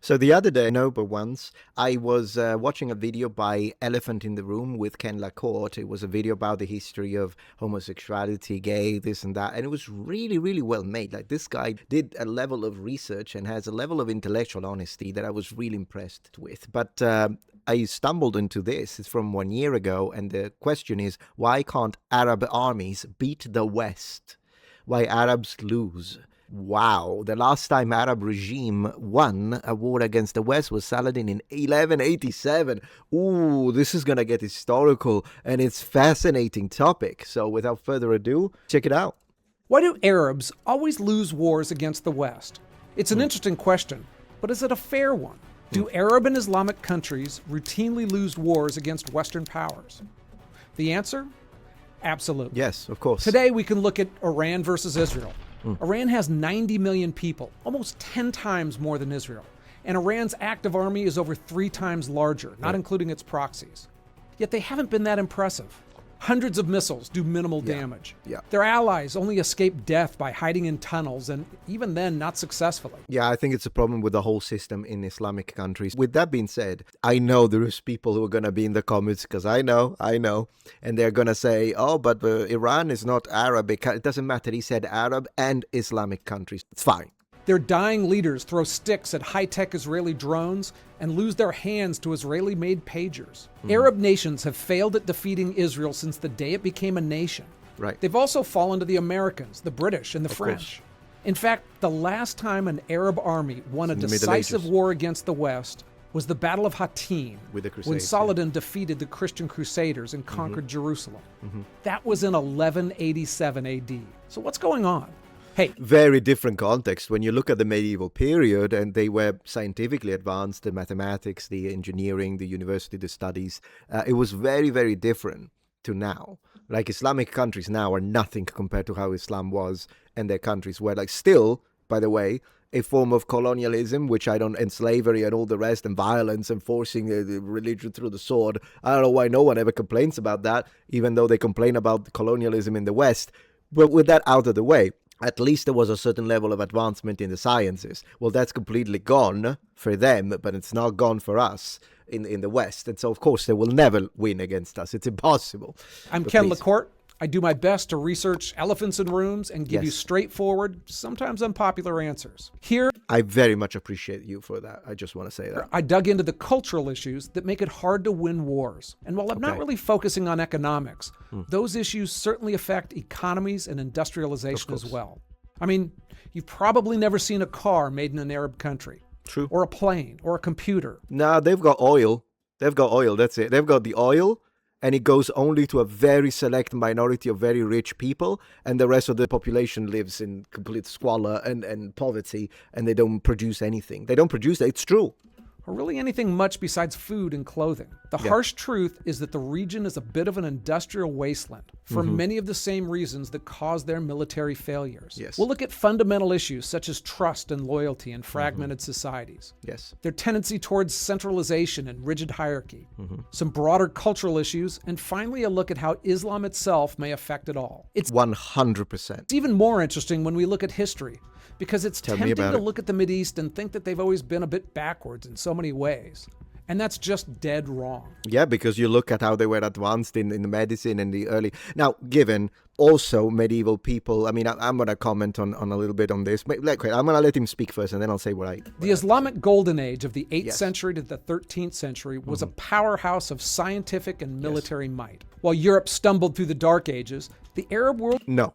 So the other day, no, but once, I was watching a video by Elephant in the Room with Ken LaCourte. It was a video about the history of homosexuality, gay, this and that. And it was really, really well made. Like, this guy did a level of research and has a level of intellectual honesty that I was really impressed with. But I stumbled into this. It's from 1 year ago. And the question is, why can't Arab armies beat the West? Why Arabs lose? Wow, the last time Arab regime won a war against the West was Saladin in 1187. Ooh, this is going to get historical, and it's fascinating topic. So without further ado, check it out. Why do Arabs always lose wars against the West? It's an interesting question, but is it a fair one? Do Arab and Islamic countries routinely lose wars against Western powers? The answer? Absolutely. Yes, of course. Today we can look at Iran versus Israel. Iran has 90 million people, almost 10 times more than Israel. And Iran's active army is over 3 times larger, not including its proxies. Yet they haven't been that impressive. Hundreds of missiles do minimal damage. Their allies only escape death by hiding in tunnels, and even then, not successfully. Yeah, I think it's a problem with the whole system in Islamic countries. With that being said, I know there is people who are going to be in the comments, because I know, and they're going to say, oh, but Iran is not Arab. It doesn't matter. He said Arab and Islamic countries. It's fine. Their dying leaders throw sticks at high-tech Israeli drones and lose their hands to Israeli-made pagers. Arab nations have failed at defeating Israel since the day it became a nation. Right. They've also fallen to the Americans, the British, and the French. In fact, the last time an Arab army won a decisive war against the West was the Battle of Hattin, with the Crusades, when Saladin defeated the Christian Crusaders and conquered Jerusalem. That was in 1187 AD. So what's going on? Hey, very different context. When you look at the medieval period, and they were scientifically advanced, the mathematics, the engineering, the university, the studies, it was very, very different to now. Like, Islamic countries now are nothing compared to how Islam was, and their countries were, like, still, by the way, a form of colonialism, and slavery and all the rest, and violence and forcing the religion through the sword. I don't know why no one ever complains about that, even though they complain about colonialism in the West. But with that out of the way, at least there was a certain level of advancement in the sciences. Well, that's completely gone for them, but it's not gone for us in the West. And so, of course, they will never win against us. It's impossible. I'm Ken LaCourte. I do my best to research elephants in rooms and give you straightforward, sometimes unpopular answers. Here, I very much appreciate you for that. I just want to say that. I dug into the cultural issues that make it hard to win wars. And while I'm not really focusing on economics, those issues certainly affect economies and industrialization as well. I mean, you've probably never seen a car made in an Arab country. True. Or a plane, or a computer. Nah, they've got oil. That's it. They've got the oil, and it goes only to a very select minority of very rich people, and the rest of the population lives in complete squalor and poverty, and they don't produce anything. They don't produce it. It's true. Or really anything much besides food and clothing. The harsh truth is that the region is a bit of an industrial wasteland for many of the same reasons that cause their military failures. Yes. We'll look at fundamental issues such as trust and loyalty in fragmented societies. Yes. Their tendency towards centralization and rigid hierarchy. Some broader cultural issues, and finally a look at how Islam itself may affect it all. It's 100%. It's even more interesting when we look at history, because it's tempting to look at the Mideast and think that they've always been a bit backwards in so many ways. And that's just dead wrong. Yeah, because you look at how they were advanced in the medicine and the early... Now, given also medieval people, I mean, I'm going to comment on a little bit on this. I'm going to let him speak first, and then I'll say what I... The Islamic Golden Age of the 8th century to the 13th century was a powerhouse of scientific and military might. While Europe stumbled through the Dark Ages, the Arab world... No,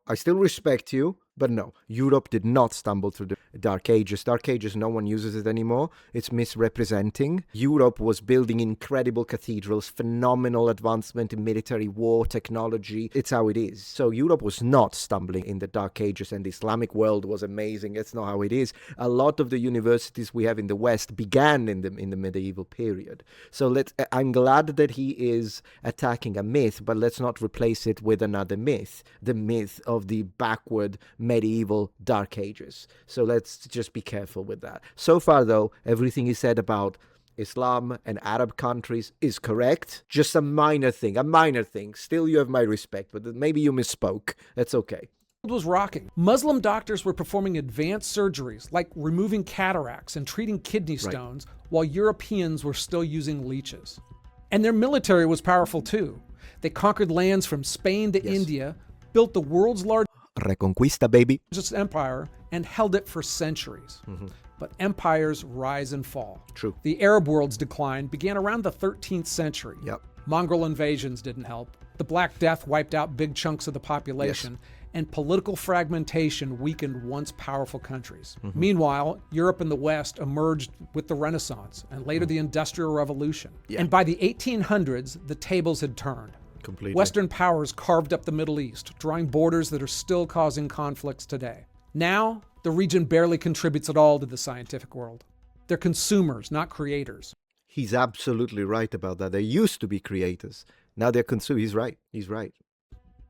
I still respect you, but no, Europe did not stumble through the Dark Ages. Dark Ages, no one uses it anymore. It's misrepresenting. Europe was building incredible cathedrals, phenomenal advancement in military war technology. It's how it is. So Europe was not stumbling in the Dark Ages, and the Islamic world was amazing. That's not how it is. A lot of the universities we have in the West began in the medieval period. So I'm glad that he is attacking a myth, but let's not replace it with another myth. The myth of the backward medieval Dark Ages. So let's just be careful with that. So far, though, everything he said about Islam and Arab countries is correct. Just a minor thing. Still, you have my respect, but maybe you misspoke. That's okay. was rocking. Muslim doctors were performing advanced surgeries like removing cataracts and treating kidney stones, while Europeans were still using leeches. And their military was powerful too. They conquered lands from Spain to India, built the world's Reconquista, baby. largest empire, and held it for centuries. But empires rise and fall. True. The Arab world's decline began around the 13th century. Yep. Mongol invasions didn't help. The Black Death wiped out big chunks of the population, and political fragmentation weakened once powerful countries. Meanwhile, Europe and the West emerged with the Renaissance and later the Industrial Revolution. And by the 1800s, the tables had turned. Completely. Western powers carved up the Middle East, drawing borders that are still causing conflicts today. Now, the region barely contributes at all to the scientific world. They're consumers, not creators. He's absolutely right about that. They used to be creators. Now they're consumers. He's right. He's right.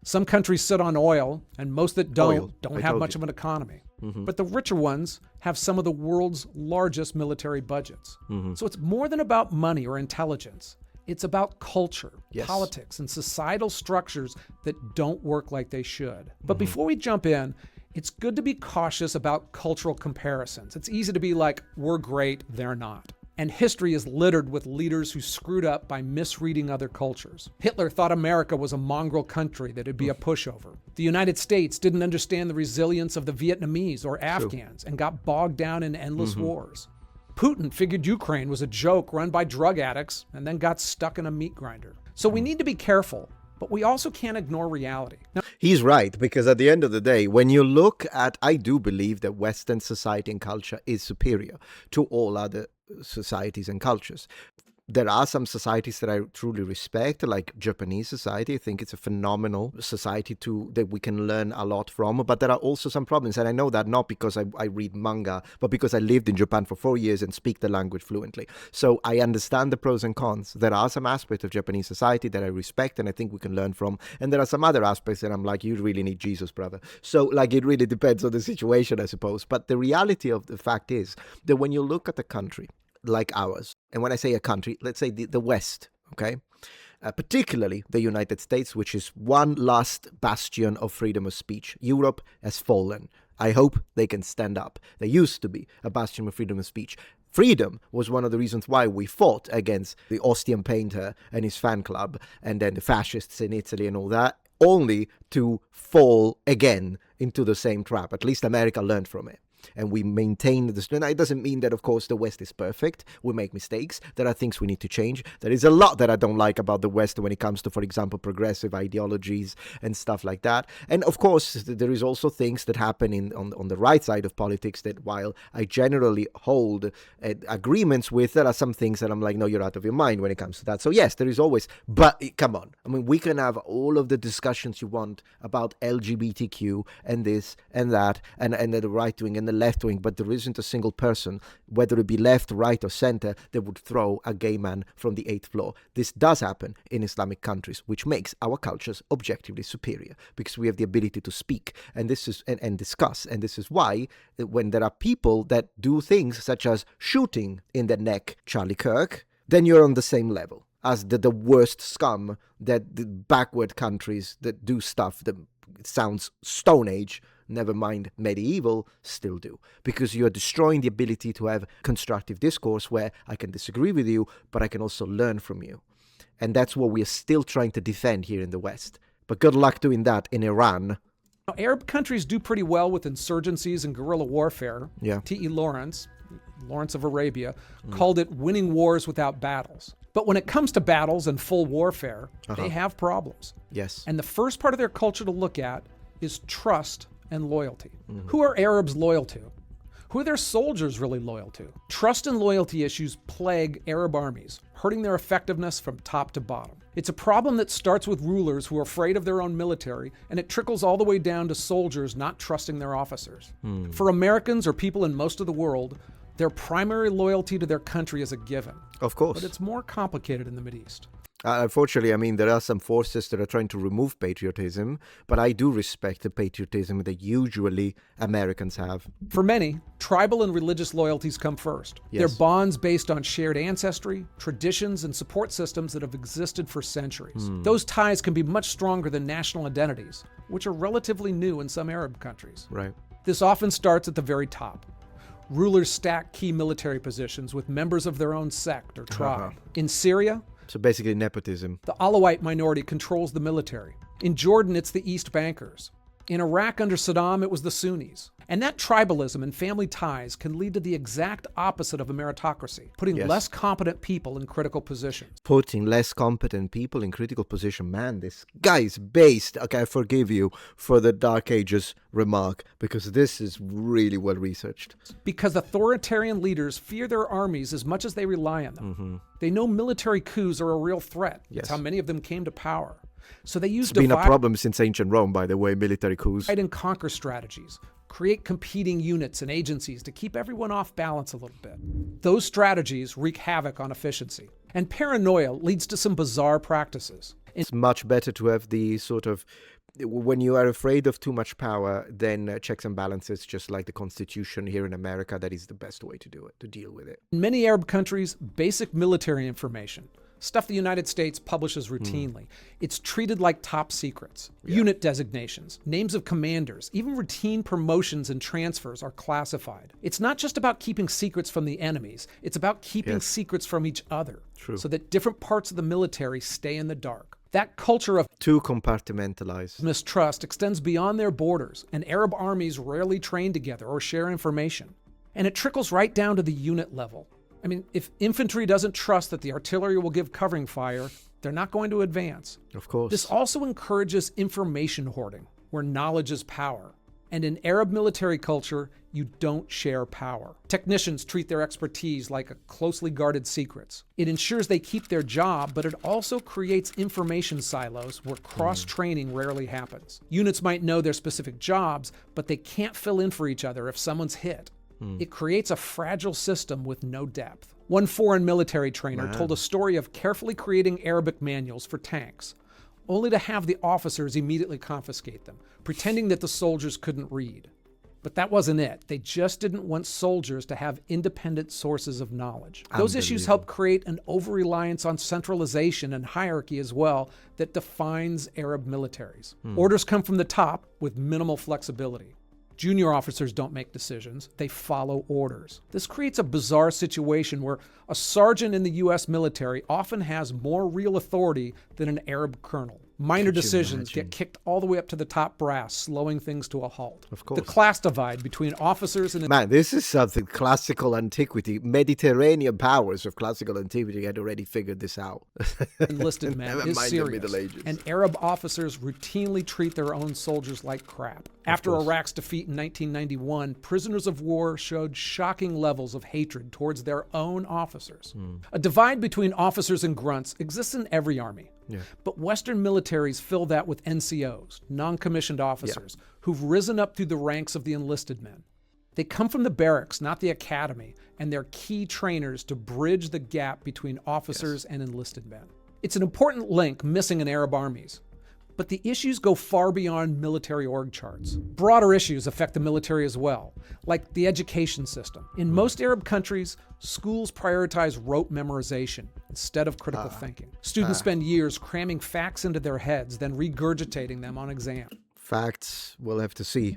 Some countries sit on oil, and most that don't I have told much you. of an economy. But the richer ones have some of the world's largest military budgets. So it's more than about money or intelligence. It's about culture, politics, and societal structures that don't work like they should. But before we jump in, it's good to be cautious about cultural comparisons. It's easy to be like, we're great, they're not. And history is littered with leaders who screwed up by misreading other cultures. Hitler thought America was a mongrel country that'd be a pushover. The United States didn't understand the resilience of the Vietnamese or Afghans and got bogged down in endless wars. Putin figured Ukraine was a joke run by drug addicts and then got stuck in a meat grinder. So we need to be careful, but we also can't ignore reality. Now, He's right, because at the end of the day, when you look at, I do believe that Western society and culture is superior to all other societies and cultures. There are some societies that I truly respect, like Japanese society. I think it's a phenomenal society that we can learn a lot from. But there are also some problems. And I know that not because I read manga, but because I lived in Japan for 4 years and speak the language fluently. So I understand the pros and cons. There are some aspects of Japanese society that I respect and I think we can learn from. And there are some other aspects that I'm like, you really need Jesus, brother. So like it really depends on the situation, I suppose. But the reality of the fact is that when you look at a country like ours, and when I say a country, let's say the West, okay? Particularly the United States, which is one last bastion of freedom of speech. Europe has fallen. I hope they can stand up. There used to be a bastion of freedom of speech. Freedom was one of the reasons why we fought against the Austrian painter and his fan club, and then the fascists in Italy and all that, only to fall again into the same trap. At least America learned from it. And we maintain this. And it doesn't mean that, of course, the West is perfect. We make mistakes. There are things we need to change. There is a lot that I don't like about the West when it comes to, for example, progressive ideologies and stuff like that. And, of course, there is also things that happen on the right side of politics that, while I generally hold agreements with, there are some things that I'm like, no, you're out of your mind when it comes to that. So, yes, there is always, but come on. I mean, we can have all of the discussions you want about LGBTQ and this and that and the right wing and the left wing, but there isn't a single person, whether it be left, right, or center, that would throw a gay man from the 8th floor. This does happen in Islamic countries, which makes our cultures objectively superior because we have the ability to speak and discuss. And this is why when there are people that do things such as shooting in the neck Charlie Kirk, then you're on the same level as the worst scum that the backward countries that do stuff that sounds Stone Age, never mind medieval, still do. Because you're destroying the ability to have constructive discourse where I can disagree with you, but I can also learn from you. And that's what we are still trying to defend here in the West. But good luck doing that in Iran. Arab countries do pretty well with insurgencies and guerrilla warfare. Yeah. T.E. Lawrence of Arabia, called it winning wars without battles. But when it comes to battles and full warfare, they have problems. Yes. And the first part of their culture to look at is trust and loyalty. Who are Arabs loyal to? Who are their soldiers really loyal to? Trust and loyalty issues plague Arab armies, hurting their effectiveness from top to bottom. It's a problem that starts with rulers who are afraid of their own military, and it trickles all the way down to soldiers not trusting their officers. For Americans or people in most of the world, their primary loyalty to their country is a given. Of course. But it's more complicated in the Mideast. Unfortunately, I mean, there are some forces that are trying to remove patriotism, but I do respect the patriotism that usually Americans have. For many, tribal and religious loyalties come first. Yes. They're bonds based on shared ancestry, traditions, and support systems that have existed for centuries. Those ties can be much stronger than national identities, which are relatively new in some Arab countries. Right. This often starts at the very top. Rulers stack key military positions with members of their own sect or tribe. In Syria, So basically nepotism. the Alawite minority controls the military. In Jordan, it's the East Bankers. In Iraq under Saddam, it was the Sunnis. And that tribalism and family ties can lead to the exact opposite of a meritocracy, putting Yes. less competent people in critical positions. Putting less competent people in critical position. Man, this guy is based. Okay, I forgive you for the Dark Ages remark, because this is really well researched. Because authoritarian leaders fear their armies as much as they rely on them. They know military coups are a real threat. Yes. That's how many of them came to power. So they use It's been a divide problem since ancient Rome, by the way, military coups. and conquer strategies, create competing units and agencies to keep everyone off balance a little bit. Those strategies wreak havoc on efficiency. And paranoia leads to some bizarre practices. It's much better to have the sort of, when you are afraid of too much power, then checks and balances, just like the Constitution here in America. That is the best way to do it, to deal with it. In many Arab countries, basic military information, stuff the United States publishes routinely, it's treated like top secrets. Unit designations, names of commanders, even routine promotions and transfers are classified. It's not just about keeping secrets from the enemies, it's about keeping Yes. secrets from each other. True. So that different parts of the military stay in the dark. That culture of Too compartmentalized. mistrust extends beyond their borders, and Arab armies rarely train together or share information. And it trickles right down to the unit level. I mean, if infantry doesn't trust that the artillery will give covering fire, they're not going to advance. Of course. This also encourages information hoarding, where knowledge is power. And in Arab military culture, you don't share power. Technicians treat their expertise like a closely guarded secrets. It ensures they keep their job, but it also creates information silos where cross-training rarely happens. Units might know their specific jobs, but they can't fill in for each other if someone's hit. It creates a fragile system with no depth. One foreign military trainer told a story of carefully creating Arabic manuals for tanks, only to have the officers immediately confiscate them, pretending that the soldiers couldn't read. But that wasn't it. They just didn't want soldiers to have independent sources of knowledge. Those issues help create an over-reliance on centralization and hierarchy as well that defines Arab militaries. Orders come from the top with minimal flexibility. Junior officers don't make decisions, they follow orders. This creates a bizarre situation where a sergeant in the US military often has more real authority than an Arab colonel. Minor decisions get kicked all the way up to the top brass, slowing things to a halt. Of course. The class divide between officers and Man, this is something classical antiquity. Mediterranean powers of classical antiquity had already figured this out. enlisted men Never is mind the serious, Middle Ages. and Arab officers routinely treat their own soldiers like crap. After Iraq's defeat in 1991, prisoners of war showed shocking levels of hatred towards their own officers. A divide between officers and grunts exists in every army. But Western militaries fill that with NCOs, non-commissioned officers, who've risen up through the ranks of the enlisted men. They come from the barracks, not the academy, and they're key trainers to bridge the gap between officers and enlisted men. It's an important link missing in Arab armies. But the issues go far beyond military org charts. Broader issues affect the military as well, like the education system. In most Arab countries, schools prioritize rote memorization instead of critical thinking. Students spend years cramming facts into their heads, then regurgitating them on exam. Facts, we'll have to see.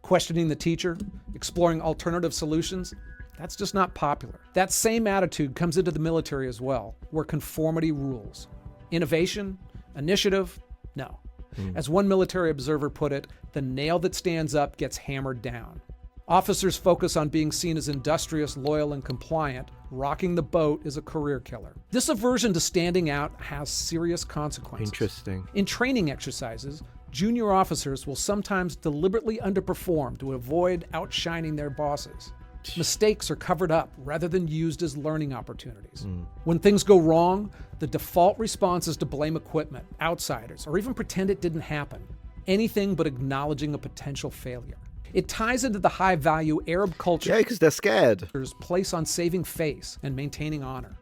Questioning the teacher, exploring alternative solutions, that's just not popular. That same attitude comes into the military as well, where conformity rules. Innovation, initiative, no. As one military observer put it, the nail that stands up gets hammered down. Officers focus on being seen as industrious, loyal, and compliant. Rocking the boat is a career killer. This aversion to standing out has serious consequences. Interesting. In training exercises, junior officers will sometimes deliberately underperform to avoid outshining their bosses. Mistakes are covered up rather than used as learning opportunities. When things go wrong, the default response is to blame equipment, outsiders, or even pretend it didn't happen. Anything but acknowledging a potential failure. It ties into the high-value Arab culture Yeah, because they're scared. place on saving face and maintaining honor.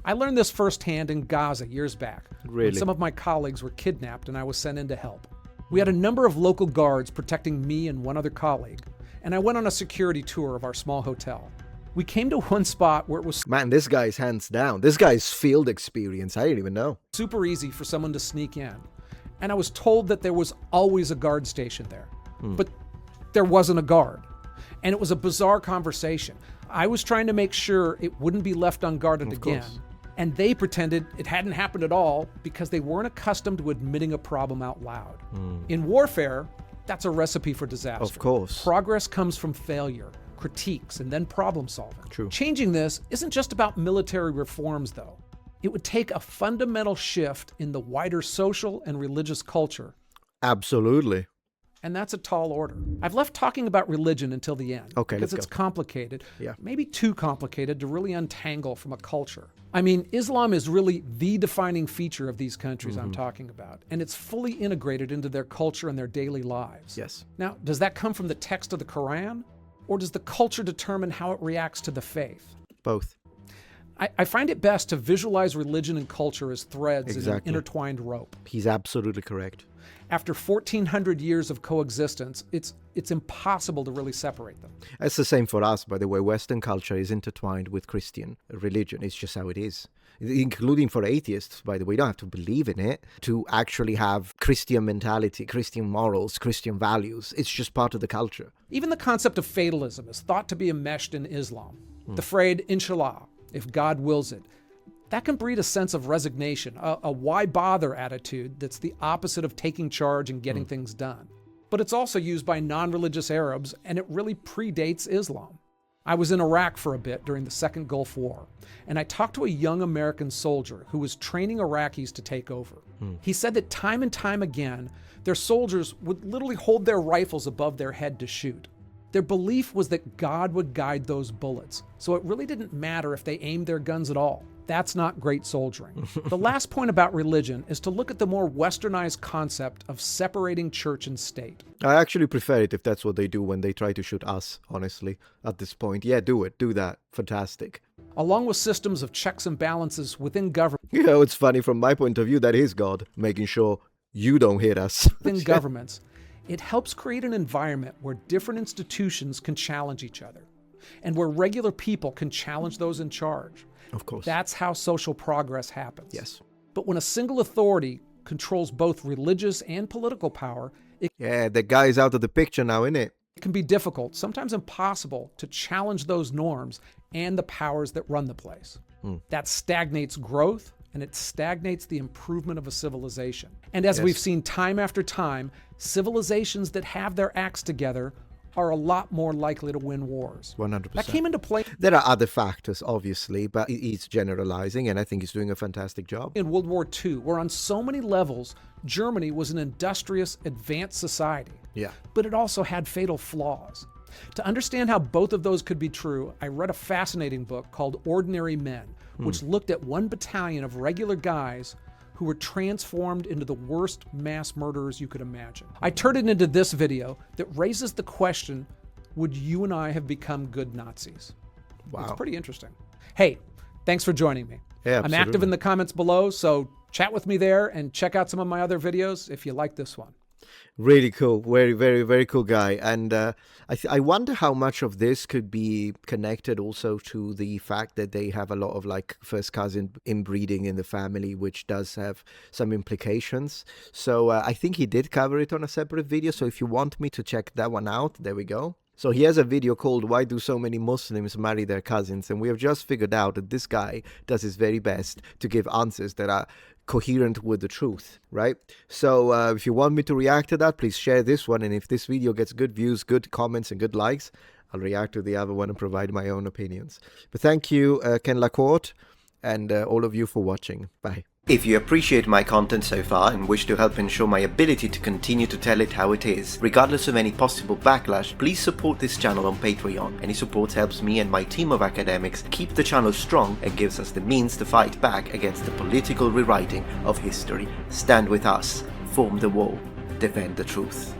I learned this firsthand in Gaza years back. Really? When some of my colleagues were kidnapped and I was sent in to help. We had a number of local guards protecting me and one other colleague, and I went on a security tour of our small hotel. We came to one spot where it was Man, this guy's hands down. This guy's field experience. I didn't even know. super easy for someone to sneak in. And I was told that there was always a guard station there. But there wasn't a guard. And it was a bizarre conversation. I was trying to make sure it wouldn't be left unguarded again. course. And they pretended it hadn't happened at all because they weren't accustomed to admitting a problem out loud. In warfare, that's a recipe for disaster. Of course. Progress comes from failure, critiques, and then problem solving. True. Changing this isn't just about military reforms, though. It would take a fundamental shift in the wider social and religious culture. Absolutely. And that's a tall order. I've left talking about religion until the end. Okay, because let's it's go. complicated. Yeah. Maybe too complicated to really untangle from a culture. I mean, Islam is really the defining feature of these countries I'm talking about. And it's fully integrated into their culture and their daily lives. Yes. Now, does that come from the text of the Quran? Or does the culture determine how it reacts to the faith? Both. I find it best to visualize religion and culture as threads in an Exactly. intertwined rope. He's absolutely correct. After 1,400 years of coexistence, it's impossible to really separate them. It's the same for us, by the way. Western culture is intertwined with Christian religion. It's just how it is. Including for atheists, by the way. You don't have to believe in it to actually have Christian mentality, Christian morals, Christian values. It's just part of the culture. Even the concept of fatalism is thought to be enmeshed in Islam. The phrase, inshallah, if God wills it, that can breed a sense of resignation, a why bother attitude that's the opposite of taking charge and getting things done. But it's also used by non-religious Arabs, and it really predates Islam. I was in Iraq for a bit during the Second Gulf War, and I talked to a young American soldier who was training Iraqis to take over. He said that time and time again, their soldiers would literally hold their rifles above their head to shoot. Their belief was that God would guide those bullets, so it really didn't matter if they aimed their guns at all. That's not great soldiering. The last point about religion is to look at the more westernized concept of separating church and state. I actually prefer it if that's what they do when they try to shoot us, honestly, at this point. Yeah, do it. Do that. Fantastic. Along with systems of checks and balances within government. You know, it's funny from my point of view, that is God making sure you don't hit us. Within governments, it helps create an environment where different institutions can challenge each other and where regular people can challenge those in charge. Of course. That's how social progress happens. Yes. But when a single authority controls both religious and political power, it Yeah, the guy's out of the picture now, innit? can be difficult, sometimes impossible, to challenge those norms and the powers that run the place. That stagnates growth, and it stagnates the improvement of a civilization. And as we've seen time after time, civilizations that have their acts together are a lot more likely to win wars. 100%. That came into play There are other factors, obviously, but he's generalizing, and I think he's doing a fantastic job. in World War II, where on so many levels, Germany was an industrious, advanced society. Yeah. But it also had fatal flaws. To understand how both of those could be true, I read a fascinating book called Ordinary Men, which looked at one battalion of regular guys who were transformed into the worst mass murderers you could imagine. I turned it into this video that raises the question, would you and I have become good Nazis? Wow. It's pretty interesting. Hey, thanks for joining me. Yeah, I'm active in the comments below, so chat with me there and check out some of my other videos if you like this one. Really cool. Very, very, very cool guy. And I wonder how much of this could be connected also to the fact that they have a lot of like first cousin inbreeding in the family, which does have some implications. So I think he did cover it on a separate video. So if you want me to check that one out, there we go. So he has a video called Why Do So Many Muslims Marry Their Cousins? And we have just figured out that this guy does his very best to give answers that are coherent with the truth, right? So if you want me to react to that, please share this one. And if this video gets good views, good comments, and good likes, I'll react to the other one and provide my own opinions. But thank you, Ken Lacourt, and all of you for watching. Bye. If you appreciate my content so far and wish to help ensure my ability to continue to tell it how it is, regardless of any possible backlash, please support this channel on Patreon. Any support helps me and my team of academics keep the channel strong and gives us the means to fight back against the political rewriting of history. Stand with us, form the wall, defend the truth.